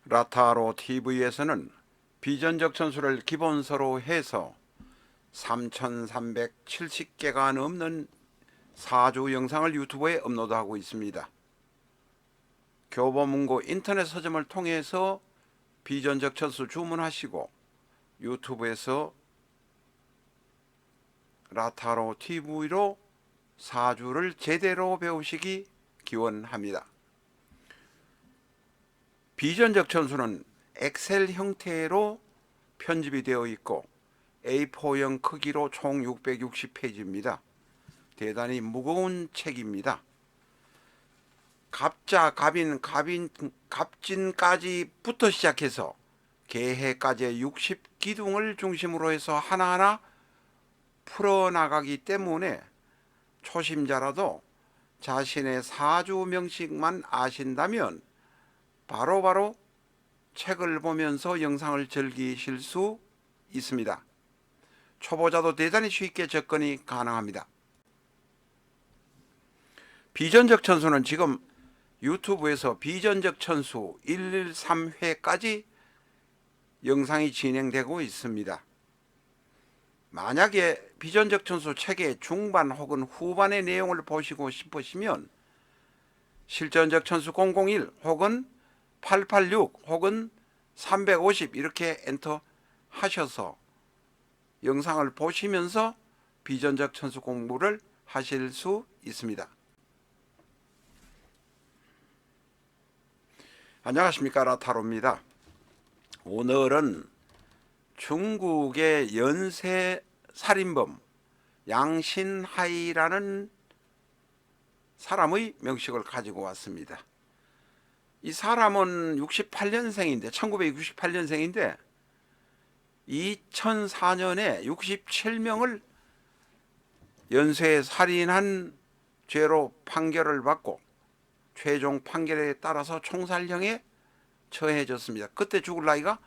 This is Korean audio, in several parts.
라타로 TV에서는 비전적 전술을 기본서로 해서 3,370개가 넘는 사주 영상을 유튜브에 업로드하고 있습니다. 교보문고 인터넷 서점을 통해서 비전적 전술 주문하시고 유튜브에서 라타로 TV로 사주를 제대로 배우시기 기원합니다. 비전적 전술은 엑셀 형태로 편집이 되어 있고 A4형 크기로 총 660페이지입니다. 대단히 무거운 책입니다. 갑자, 갑인, 갑진까지부터 시작해서 개해까지의 60기둥을 중심으로 해서 하나하나 풀어나가기 때문에 초심자라도 자신의 사주 명식만 아신다면 바로바로 책을 보면서 영상을 즐기실 수 있습니다. 초보자도 대단히 쉽게 접근이 가능합니다. 비전적 천수는 지금 유튜브에서 비전적 천수 113회까지 영상이 진행되고 있습니다. 만약에 비전적 천수 책의 중반 혹은 후반의 내용을 보시고 싶으시면 실전적 천수 001 혹은 886 혹은 350 이렇게 엔터 하셔서 영상을 보시면서 비전적 천수 공부를 하실 수 있습니다. 안녕하십니까, 라타로입니다. 오늘은 중국의 연쇄 살인범 양신하이라는 사람의 명식을 가지고 왔습니다. 이 사람은 68년생인데 1968년생인데 2004년에 67명을 연쇄 살인한 죄로 판결을 받고 최종 판결에 따라서 총살형에 처해졌습니다. 그때 죽을 나이가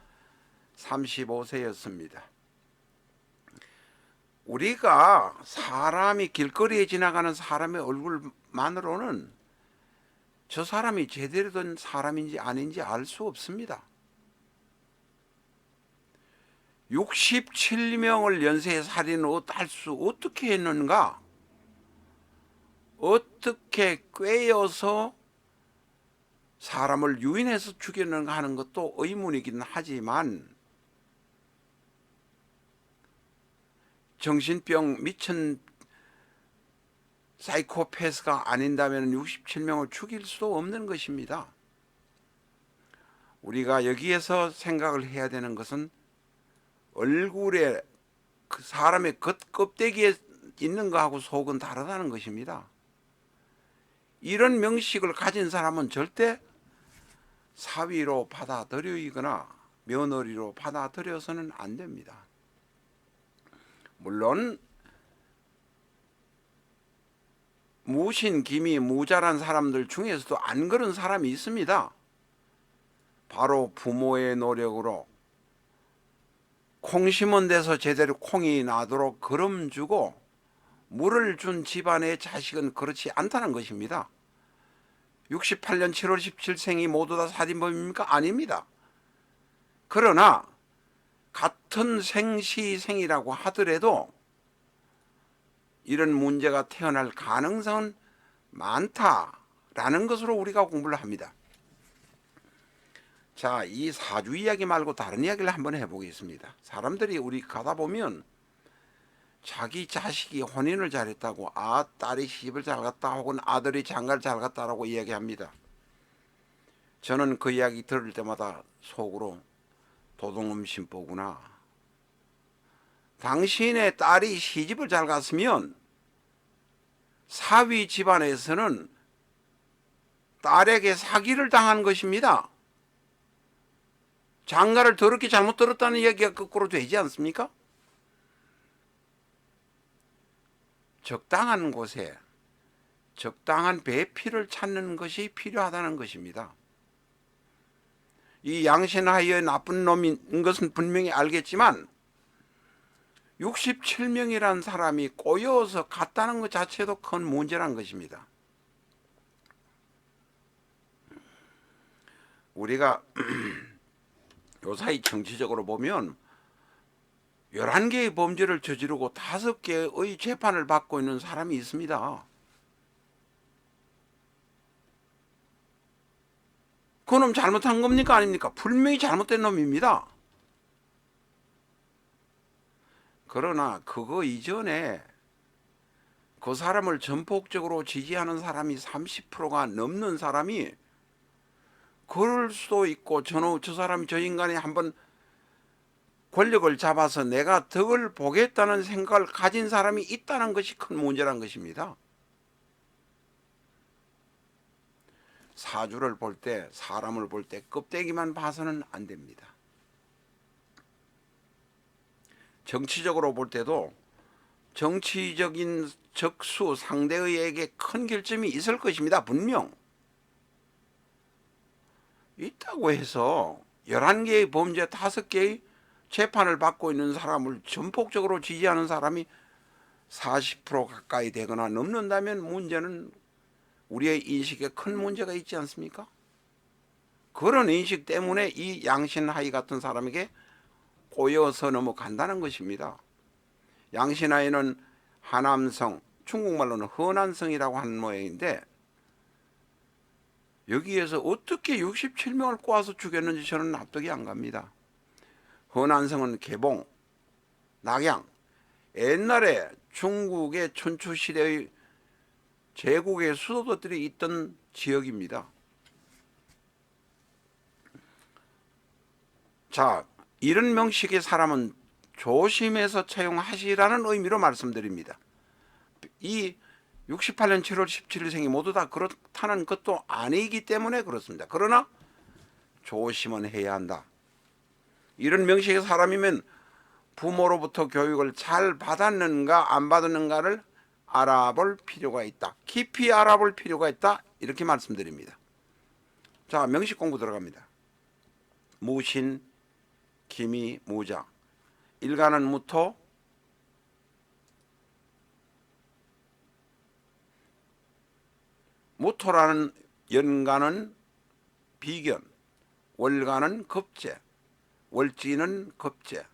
35세였습니다. 우리가 사람이 길거리에 지나가는 사람의 얼굴만으로는 저 사람이 제대로 된 사람인지 아닌지 알 수 없습니다. 67명을 연쇄 살인을 어떻게 했는가? 어떻게 꿰어서 사람을 유인해서 죽였는가 하는 것도 의문이긴 하지만 정신병 미친 사이코패스가 아닌다면 67명을 죽일 수도 없는 것입니다. 우리가 여기에서 생각을 해야 되는 것은 얼굴에 그 사람의 겉껍데기에 있는 거하고 속은 다르다는 것입니다. 이런 명식을 가진 사람은 절대 사위로 받아들이거나 며느리로 받아들여서는 안 됩니다. 물론 무신기미 무자란 사람들 중에서도 안 그런 사람이 있습니다. 바로 부모의 노력으로 콩 심은 데서 제대로 콩이 나도록 거름 주고 물을 준 집안의 자식은 그렇지 않다는 것입니다. 68년 7월 17생이 모두 다 살인범입니까? 아닙니다. 그러나 같은 생시생이라고 하더라도 이런 문제가 태어날 가능성은 많다라는 것으로 우리가 공부를 합니다. 자, 이 사주 이야기 말고 다른 이야기를 한번 해보겠습니다. 사람들이 우리 가다 보면 자기 자식이 혼인을 잘했다고 딸이 시집을 잘 갔다 혹은 아들이 장가를 잘 갔다라고 이야기합니다. 저는 그 이야기 들을 때마다 속으로 도둑놈 심보구나. 당신의 딸이 시집을 잘 갔으면 사위 집안에서는 딸에게 사기를 당한 것입니다. 장가를 더럽게 잘못 들었다는 이야기가 거꾸로 되지 않습니까? 적당한 곳에 적당한 배필을 찾는 것이 필요하다는 것입니다. 이 양신하이의 나쁜 놈인 것은 분명히 알겠지만 67명이라는 사람이 꼬여서 갔다는 것 자체도 큰 문제란 것입니다. 우리가 요사이 정치적으로 보면 11개의 범죄를 저지르고 5개의 재판을 받고 있는 사람이 있습니다. 그놈 잘못한 겁니까 아닙니까? 분명히 잘못된 놈입니다. 그러나 그거 이전에 그 사람을 전폭적으로 지지하는 사람이 30%가 넘는 사람이 그럴 수도 있고 저 사람이 저 인간이 한번 권력을 잡아서 내가 덕을 보겠다는 생각을 가진 사람이 있다는 것이 큰 문제란 것입니다. 사주를 볼 때, 사람을 볼 때 껍데기만 봐서는 안 됩니다. 정치적으로 볼 때도 정치적인 적수 상대에게 큰 결점이 있을 것입니다. 분명 있다고 해서 11개의 범죄 5개의 재판을 받고 있는 사람을 전폭적으로 지지하는 사람이 40% 가까이 되거나 넘는다면 문제는 우리의 인식에 큰 문제가 있지 않습니까? 그런 인식 때문에 이 양신하이 같은 사람에게 꼬여서 넘어간다는 것입니다. 양신하이는 하남성, 중국말로는 허난성이라고 하는 모양인데 여기에서 어떻게 67명을 꼬아서 죽였는지 저는 납득이 안 갑니다. 허난성은 개봉, 낙양, 옛날에 중국의 춘추시대의 제국의 수도들이 있던 지역입니다. 자, 이런 명식의 사람은 조심해서 채용하시라는 의미로 말씀드립니다. 이 68년 7월 17일생이 모두 다 그렇다는 것도 아니기 때문에 그렇습니다. 그러나 조심은 해야 한다. 이런 명식의 사람이면 부모로부터 교육을 잘 받았는가 안 받았는가를 알아볼 필요가 있다. 깊이 알아볼 필요가 있다. 이렇게 말씀드립니다. 자, 명식 공부 들어갑니다. 무신, 기미, 무자. 일간은 무토, 무토라는 연간은 비견, 월간은 겁재, 월지는 겁재.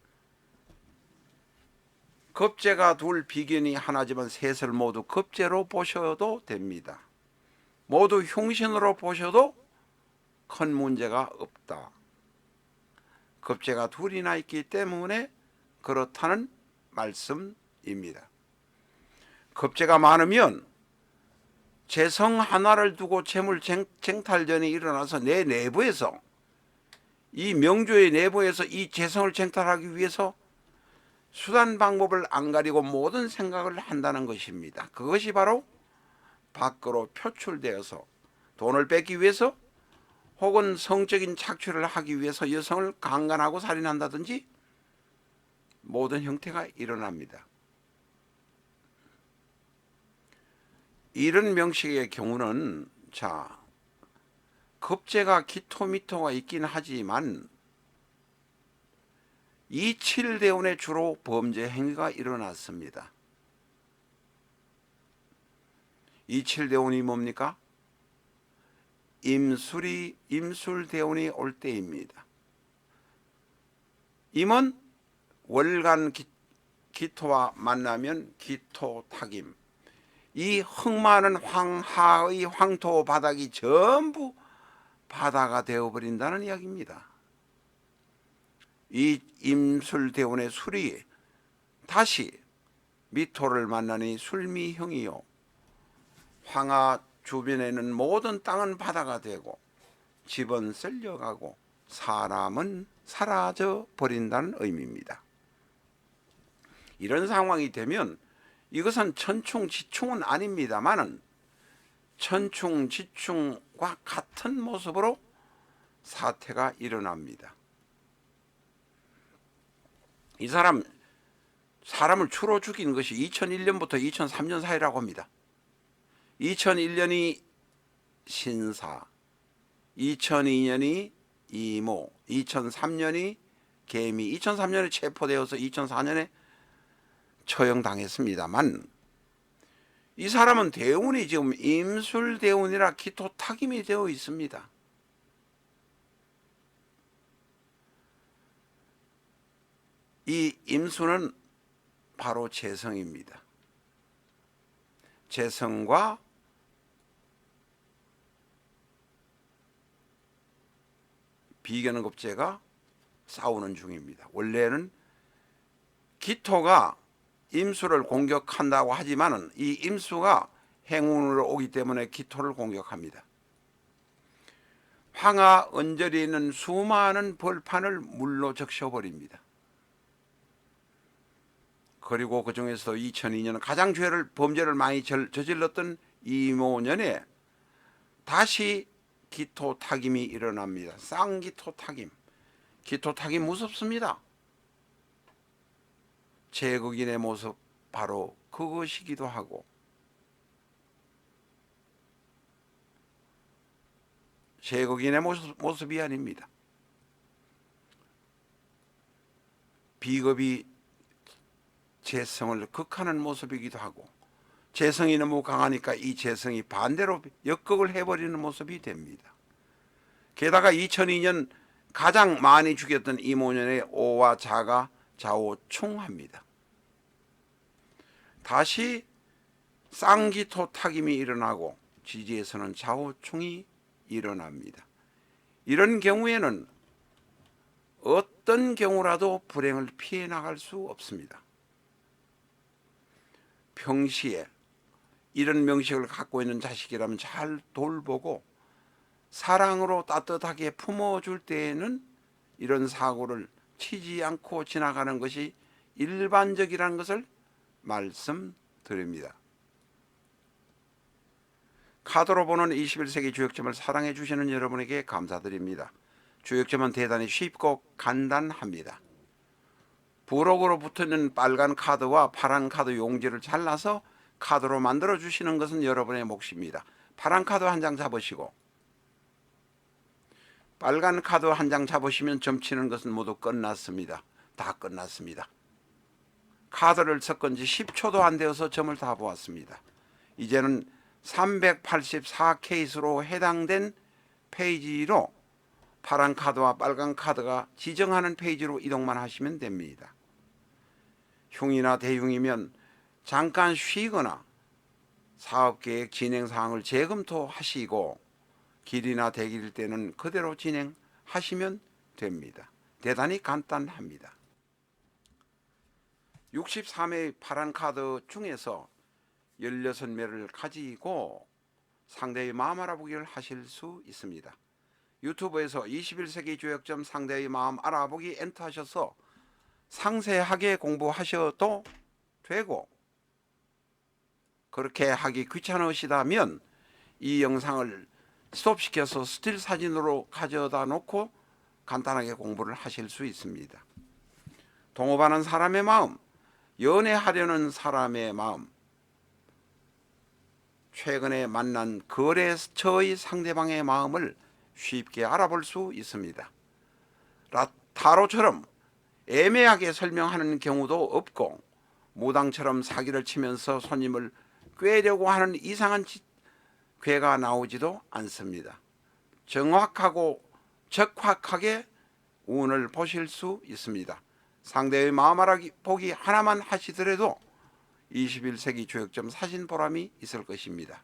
겁재가 둘, 비견이 하나지만 셋을 모두 겁재로 보셔도 됩니다. 모두 흉신으로 보셔도 큰 문제가 없다. 겁재가 둘이나 있기 때문에 그렇다는 말씀입니다. 겁재가 많으면 재성 하나를 두고 재물 쟁탈전이 일어나서 내 내부에서 이 명조의 내부에서 이 재성을 쟁탈하기 위해서 수단 방법을 안 가리고 모든 생각을 한다는 것입니다. 그것이 바로 밖으로 표출되어서 돈을 뺏기 위해서 혹은 성적인 착취를 하기 위해서 여성을 강간하고 살인한다든지 모든 형태가 일어납니다. 이런 명식의 경우는 자, 겁재가 기토미토가 있긴 하지만 이 7대운에 주로 범죄 행위가 일어났습니다. 이 7대운이 뭡니까? 임술대운이 올 때입니다. 임은 월간 기토와 만나면 기토탁임. 이 흙많은 황하의 황토 바닥이 전부 바다가 되어버린다는 이야기입니다. 이 임술대운의 술이 다시 미토를 만나니 술미형이요 황하 주변에는 모든 땅은 바다가 되고 집은 쓸려가고 사람은 사라져 버린다는 의미입니다. 이런 상황이 되면 이것은 천충지충은 아닙니다만은 천충지충과 같은 모습으로 사태가 일어납니다. 이 사람을 주로 죽인 것이 2001년부터 2003년 사이라고 합니다. 2001년이 신사, 2002년이 이모, 2003년이 개미, 2003년에 체포되어서 2004년에 처형당했습니다만 이 사람은 대운이 지금 임술대운이라 기토탁임이 되어 있습니다. 이 임수는 바로 재성입니다. 재성과 비견급제가 싸우는 중입니다. 원래는 기토가 임수를 공격한다고 하지만은 이 임수가 행운으로 오기 때문에 기토를 공격합니다. 황하 언저리에 있는 수많은 벌판을 물로 적셔버립니다. 그리고 그 중에서 2002년 가장 범죄를 많이 저질렀던 이모년에 다시 기토 타김이 일어납니다. 쌍기토 타김. 기토 타김 무섭습니다. 제국인의 모습 바로 그것이기도 하고, 제국인의 모습이 아닙니다. 비겁이 재성을 극하는 모습이기도 하고, 재성이 너무 강하니까 이 재성이 반대로 역극을 해버리는 모습이 됩니다. 게다가 2002년 가장 많이 죽였던 이모년의 오와 자가 좌우충합니다. 다시 쌍기토 타김이 일어나고 지지에서는 좌우충이 일어납니다. 이런 경우에는 어떤 경우라도 불행을 피해 나갈 수 없습니다. 평시에 이런 명식을 갖고 있는 자식이라면 잘 돌보고 사랑으로 따뜻하게 품어줄 때에는 이런 사고를 치지 않고 지나가는 것이 일반적이라는 것을 말씀드립니다. 카드로 보는 21세기 주역점을 사랑해 주시는 여러분에게 감사드립니다. 주역점은 대단히 쉽고 간단합니다. 부록으로 붙어있는 빨간 카드와 파란 카드 용지를 잘라서 카드로 만들어 주시는 것은 여러분의 몫입니다. 파란 카드 한 장 잡으시고 빨간 카드 한 장 잡으시면 점치는 것은 모두 끝났습니다. 다 끝났습니다. 카드를 섞은 지 10초도 안 되어서 점을 다 보았습니다. 이제는 384케이스로 해당된 페이지로 파란 카드와 빨간 카드가 지정하는 페이지로 이동만 하시면 됩니다. 흉이나 대흉이면 잠깐 쉬거나 사업계획 진행사항을 재검토하시고 길이나 대길일 때는 그대로 진행하시면 됩니다. 대단히 간단합니다. 63枚의 파란 카드 중에서 16매를 가지고 상대의 마음 알아보기를 하실 수 있습니다. 유튜브에서 21세기 주역점 상대의 마음 알아보기 엔터하셔서 상세하게 공부하셔도 되고, 그렇게 하기 귀찮으시다면 이 영상을 스톱시켜서 스틸 사진으로 가져다 놓고 간단하게 공부를 하실 수 있습니다. 동업하는 사람의 마음, 연애하려는 사람의 마음, 최근에 만난 거래처의 상대방의 마음을 쉽게 알아볼 수 있습니다. 타로처럼 애매하게 설명하는 경우도 없고, 무당처럼 사기를 치면서 손님을 꿰려고 하는 이상한 괴가 나오지도 않습니다. 정확하고 적확하게 운을 보실 수 있습니다. 상대의 마음 알아보기 하나만 하시더라도 21세기 주역점 사신 보람이 있을 것입니다.